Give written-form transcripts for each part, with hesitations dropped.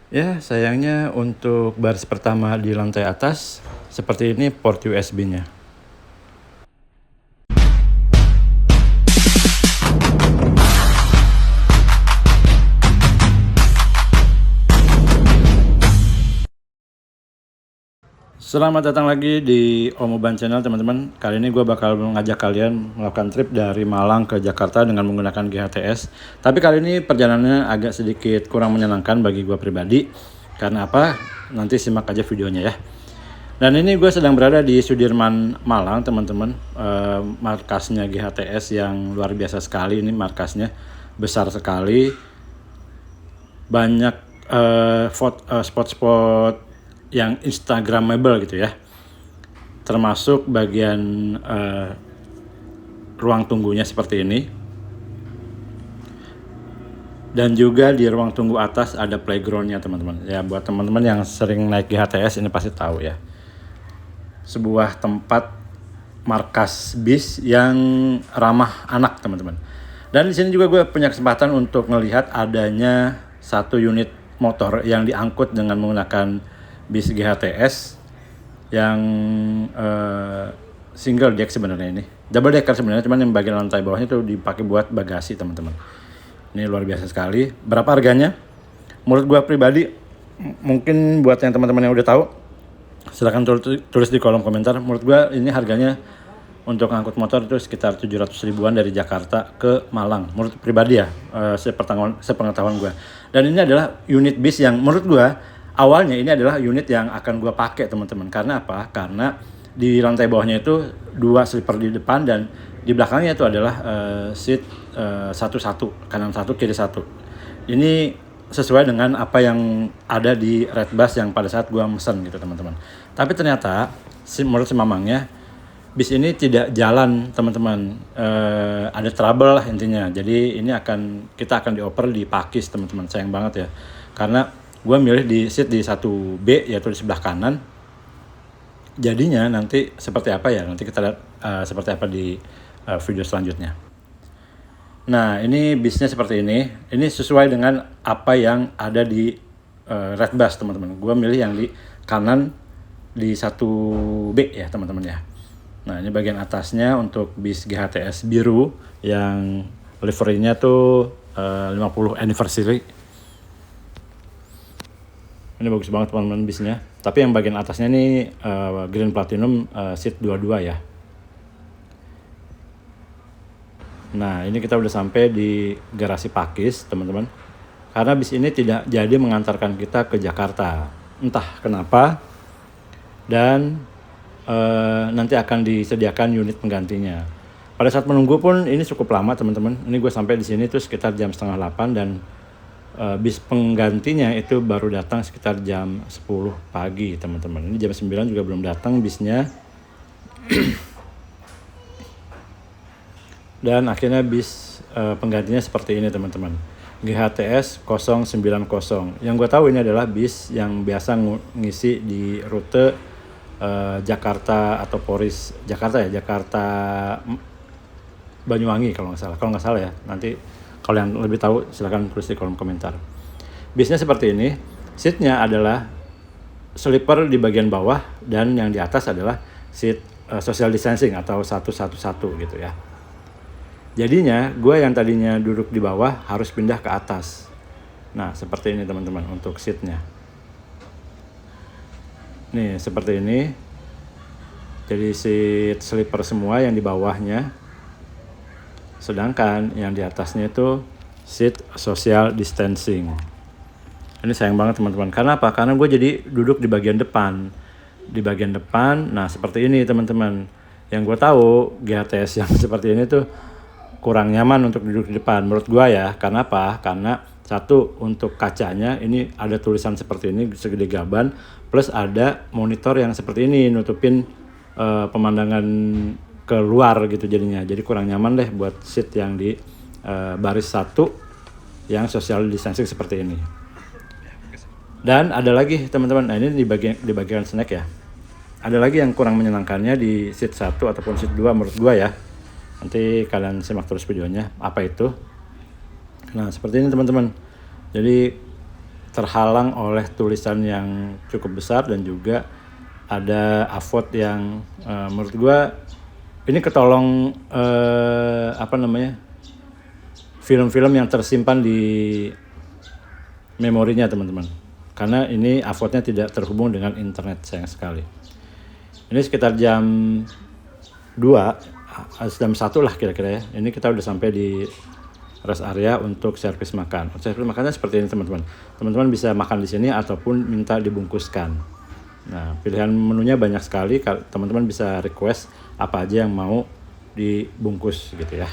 Ya, sayangnya untuk baris pertama di lantai atas, seperti ini port USB-nya. Selamat datang lagi di Omoban Channel, teman-teman. Kali ini gue bakal mengajak kalian melakukan trip dari Malang ke Jakarta dengan menggunakan GHTS. Tapi kali ini perjalanannya agak sedikit kurang menyenangkan bagi gue pribadi. Karena apa? Nanti simak aja videonya ya. Dan ini gue sedang berada di Sudirman, Malang, teman-teman. Markasnya GHTS yang luar biasa sekali. Ini markasnya besar sekali. Banyak spot-spot yang instagramable gitu ya, termasuk bagian ruang tunggunya seperti ini, dan juga di ruang tunggu atas ada playgroundnya, teman-teman ya. Buat teman-teman yang sering naik GHTS ini pasti tahu ya, sebuah tempat markas bis yang ramah anak, teman-teman. Dan di sini juga gue punya kesempatan untuk melihat adanya satu unit motor yang diangkut dengan menggunakan bis GHTS yang single deck sebenarnya, ini double decker sebenarnya, cuman yang bagian lantai bawahnya itu dipakai buat bagasi, teman-teman. Ini luar biasa sekali. Berapa harganya? Menurut gua pribadi, mungkin buat yang teman-teman yang udah tahu, silahkan tulis di kolom komentar. Menurut gua ini harganya untuk angkut motor itu sekitar 700 ribuan dari Jakarta ke Malang. Menurut pribadi ya, sepengetahuan gua. Dan ini adalah unit bis yang menurut gua awalnya ini adalah unit yang akan gue pakai, teman-teman. Karena apa? Karena di lantai bawahnya itu 2 sleeper di depan, dan di belakangnya itu adalah seat satu-satu, kanan satu, kiri satu. Ini sesuai dengan apa yang ada di Red Bus yang pada saat gue mesen gitu, teman-teman. Tapi ternyata menurut si mamangnya, bis ini tidak jalan, teman-teman. Ada trouble lah intinya. Jadi ini kita akan dioper di Pakis, teman-teman. Sayang banget ya, karena gue milih di seat di 1B, yaitu di sebelah kanan. Jadinya nanti seperti apa ya, nanti kita lihat seperti apa di video selanjutnya. Nah, ini bisnya seperti ini. Ini sesuai dengan apa yang ada di Red Bus, teman-teman. Gue milih yang di kanan di 1B ya, teman-teman ya. Nah, ini bagian atasnya untuk bis GHTS biru yang livery-nya tuh 50 anniversary. Ini bagus banget, teman-teman, bisnya. Tapi yang bagian atasnya ini Green Platinum seat 22 ya. Nah, ini kita udah sampai di garasi Pakis, teman-teman. Karena bis ini tidak jadi mengantarkan kita ke Jakarta. Entah kenapa. Dan nanti akan disediakan unit penggantinya. Pada saat menunggu pun ini cukup lama, teman-teman. Ini gue sampai di sini tuh sekitar jam 7:30, dan bis penggantinya itu baru datang sekitar jam 10 pagi, teman-teman. Ini jam 9 juga belum datang bisnya. Dan akhirnya bis penggantinya seperti ini, teman-teman. GHTS 090. Yang gue tahu ini adalah bis yang biasa ngisi di rute Jakarta atau Poris Jakarta ya, Jakarta Banyuwangi kalau nggak salah ya. Nanti kalau yang lebih tahu silakan tulis di kolom komentar. Bisnya seperti ini. Seatnya adalah sleeper di bagian bawah, dan yang di atas adalah seat social distancing atau 111 gitu ya. Jadinya gue yang tadinya duduk di bawah harus pindah ke atas. Nah, seperti ini, teman-teman, untuk seatnya. Nih, seperti ini. Jadi seat sleeper semua yang di bawahnya. Sedangkan yang di atasnya itu seat social distancing. Ini sayang banget, teman-teman. Karena apa? Karena gue jadi duduk di bagian depan. Di bagian depan, nah seperti ini, teman-teman. Yang gue tahu GHTS yang seperti ini tuh kurang nyaman untuk duduk di depan menurut gue ya. Karena apa? Karena satu, untuk kacanya ini ada tulisan seperti ini segede gaban, plus ada monitor yang seperti ini nutupin pemandangan keluar gitu jadinya. Jadi kurang nyaman deh buat seat yang di baris 1 yang social distancing seperti ini. Dan ada lagi, teman-teman. Nah, ini di bagian snack ya. Ada lagi yang kurang menyenangkannya di seat 1 ataupun seat 2 menurut gua ya. Nanti kalian simak terus videonya apa itu. Nah, seperti ini, teman-teman. Jadi terhalang oleh tulisan yang cukup besar dan juga ada avot yang menurut gue ini ketolong film-film yang tersimpan di memorinya teman-teman, karena ini avotnya tidak terhubung dengan internet, sayang sekali. Ini sekitar jam 2, jam 1 lah kira-kira ya. Ini kita udah sampai di rest area untuk servis makan. Servis makannya seperti ini teman-teman. Teman-teman bisa makan di sini ataupun minta dibungkuskan. Nah, pilihan menunya banyak sekali. Teman-teman bisa request apa aja yang mau dibungkus gitu ya.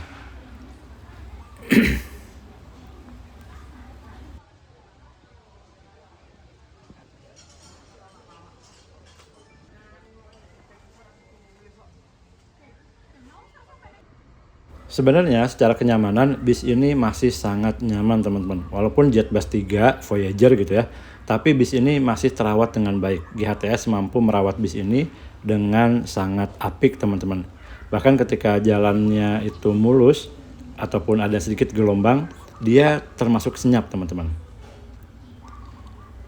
Sebenarnya secara kenyamanan bis ini masih sangat nyaman teman-teman. Walaupun JetBus 3 Voyager gitu ya, tapi bis ini masih terawat dengan baik. GHTS mampu merawat bis ini dengan sangat apik teman-teman. Bahkan ketika jalannya itu mulus ataupun ada sedikit gelombang, dia termasuk senyap teman-teman.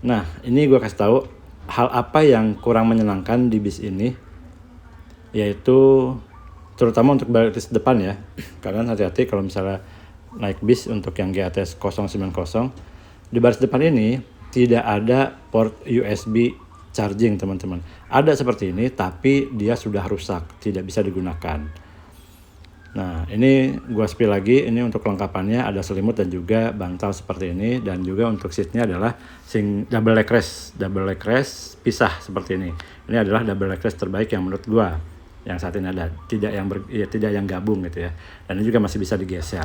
Nah, ini gue kasih tahu hal apa yang kurang menyenangkan di bis ini, yaitu terutama untuk baris depan ya. Kalian hati-hati kalau misalnya naik bis untuk yang GATS 090, di baris depan ini tidak ada port USB charging teman-teman. Ada seperti ini tapi dia sudah rusak, tidak bisa digunakan. Nah, ini gua spill lagi, ini untuk kelengkapannya ada selimut dan juga bantal seperti ini, dan juga untuk seatnya adalah double leg rest pisah seperti ini. Ini adalah double leg rest terbaik yang menurut gua yang saat ini ada, tidak yang gabung gitu ya. Dan ini juga masih bisa digeser.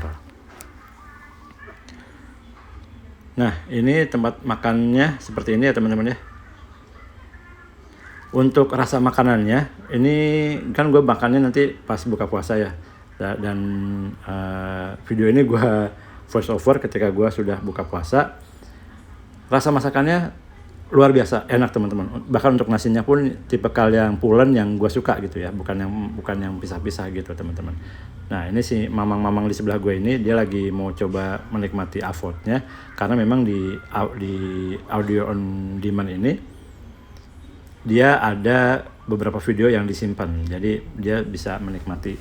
Nah, ini tempat makannya seperti ini ya teman-teman ya. Untuk rasa makanannya, ini kan gue makannya nanti pas buka puasa ya. Dan video ini gue voice over ketika gue sudah buka puasa. Rasa masakannya luar biasa enak teman-teman. Bahkan untuk nasinya pun tipe yang pulen yang gue suka gitu ya, bukan yang pisah-pisah gitu teman-teman. Nah, ini si mamang-mamang di sebelah gue ini dia lagi mau coba menikmati avotnya, karena memang di audio on demand ini dia ada beberapa video yang disimpan, jadi dia bisa menikmati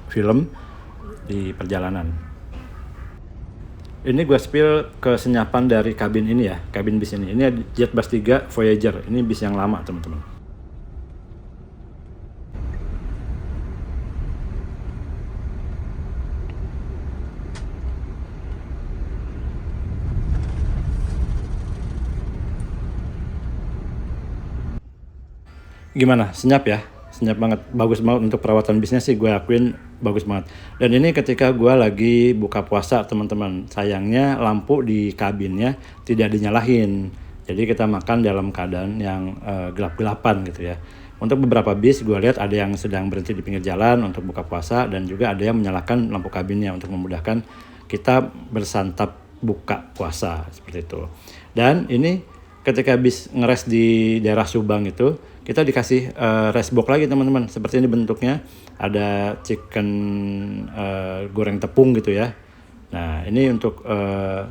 film di perjalanan. Ini gue spill kesenyapan dari kabin ini ya, kabin bis ini. Ini JetBus 3 Voyager, ini bis yang lama teman-teman. Gimana? Senyap ya? Senyap banget, bagus banget untuk perawatan bisnya sih, gue akuin bagus banget. Dan ini ketika gue lagi buka puasa teman-teman, sayangnya lampu di kabinnya tidak dinyalahin, jadi kita makan dalam keadaan yang gelap-gelapan gitu ya. Untuk beberapa bis gue lihat ada yang sedang berhenti di pinggir jalan untuk buka puasa, dan juga ada yang menyalakan lampu kabinnya untuk memudahkan kita bersantap buka puasa seperti itu. Dan ini ketika bis ngeres di daerah Subang itu, kita dikasih rice box lagi teman-teman. Seperti ini bentuknya, ada chicken goreng tepung gitu ya. Nah, ini untuk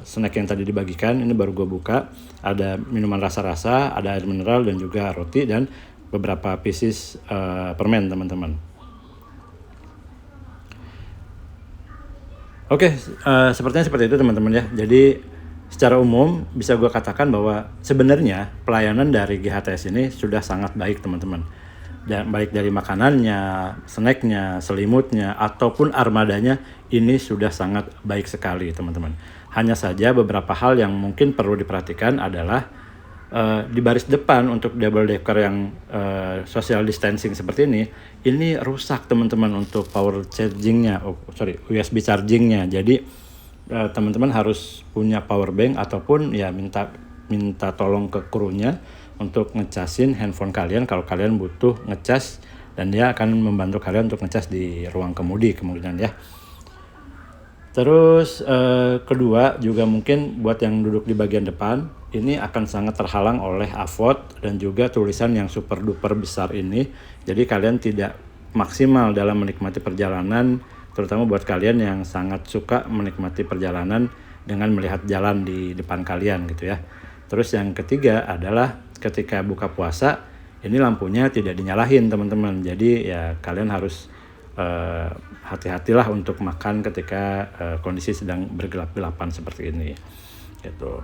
snack yang tadi dibagikan, ini baru gue buka. Ada minuman rasa-rasa, ada air mineral dan juga roti, dan beberapa pieces permen teman-teman. Oke, sepertinya seperti itu teman-teman ya. Jadi secara umum bisa gue katakan bahwa sebenarnya pelayanan dari GHTS ini sudah sangat baik teman-teman. Dan baik dari makanannya, snacknya, selimutnya, ataupun armadanya, ini sudah sangat baik sekali teman-teman. Hanya saja beberapa hal yang mungkin perlu diperhatikan adalah di baris depan untuk double decker yang social distancing seperti ini rusak teman-teman untuk power chargingnya, USB chargingnya. Jadi teman-teman harus punya power bank ataupun ya minta tolong ke krunya untuk ngecasin handphone kalian kalau kalian butuh ngecas, dan dia akan membantu kalian untuk ngecas di ruang kemudi kemungkinan ya. Terus kedua juga mungkin buat yang duduk di bagian depan ini akan sangat terhalang oleh avot dan juga tulisan yang super duper besar ini. Jadi kalian tidak maksimal dalam menikmati perjalanan, terutama buat kalian yang sangat suka menikmati perjalanan dengan melihat jalan di depan kalian gitu ya. Terus yang ketiga adalah ketika buka puasa ini lampunya tidak dinyalahin teman-teman. Jadi ya kalian harus hati-hatilah untuk makan ketika kondisi sedang bergelap-gelapan seperti ini gitu.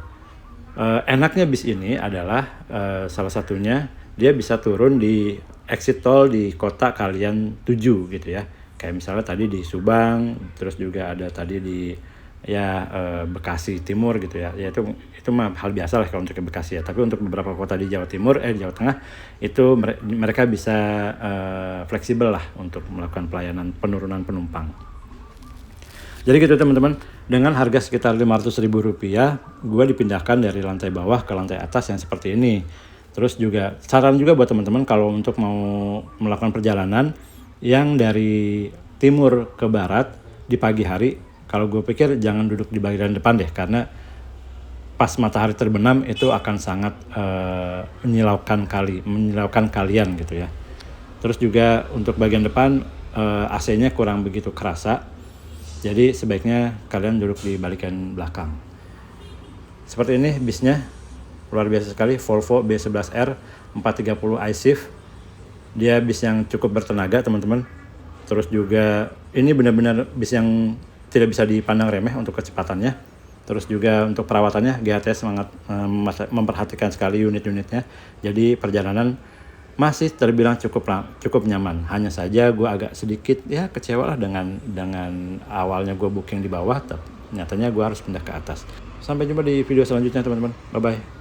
Enaknya bis ini adalah salah satunya dia bisa turun di exit tol di kota kalian tuju gitu ya. Kayak misalnya tadi di Subang, terus juga ada tadi di Bekasi Timur gitu ya. Ya itu mah hal biasa lah kalau untuk ke Bekasi ya. Tapi untuk beberapa kota di Jawa Timur, di Jawa Tengah itu mereka bisa fleksibel lah untuk melakukan pelayanan penurunan penumpang. Jadi gitu teman-teman, dengan harga sekitar Rp500.000, gue dipindahkan dari lantai bawah ke lantai atas yang seperti ini. Terus juga saran juga buat teman-teman kalau untuk mau melakukan perjalanan yang dari timur ke barat di pagi hari, kalau gue pikir jangan duduk di bagian depan deh, karena pas matahari terbenam itu akan sangat menyilaukan kalian gitu ya. Terus juga untuk bagian depan AC-nya kurang begitu kerasa, jadi sebaiknya kalian duduk di bagian belakang. Seperti ini bisnya, luar biasa sekali, Volvo B11R 430 iShift. Dia bis yang cukup bertenaga teman-teman. Terus juga ini benar-benar bis yang tidak bisa dipandang remeh untuk kecepatannya. Terus juga untuk perawatannya GHTS sangat memperhatikan sekali unit-unitnya. Jadi perjalanan masih terbilang cukup nyaman. Hanya saja gue agak sedikit ya kecewa lah dengan awalnya gue booking di bawah, tapi nyatanya gue harus pindah ke atas. Sampai jumpa di video selanjutnya teman-teman. Bye bye.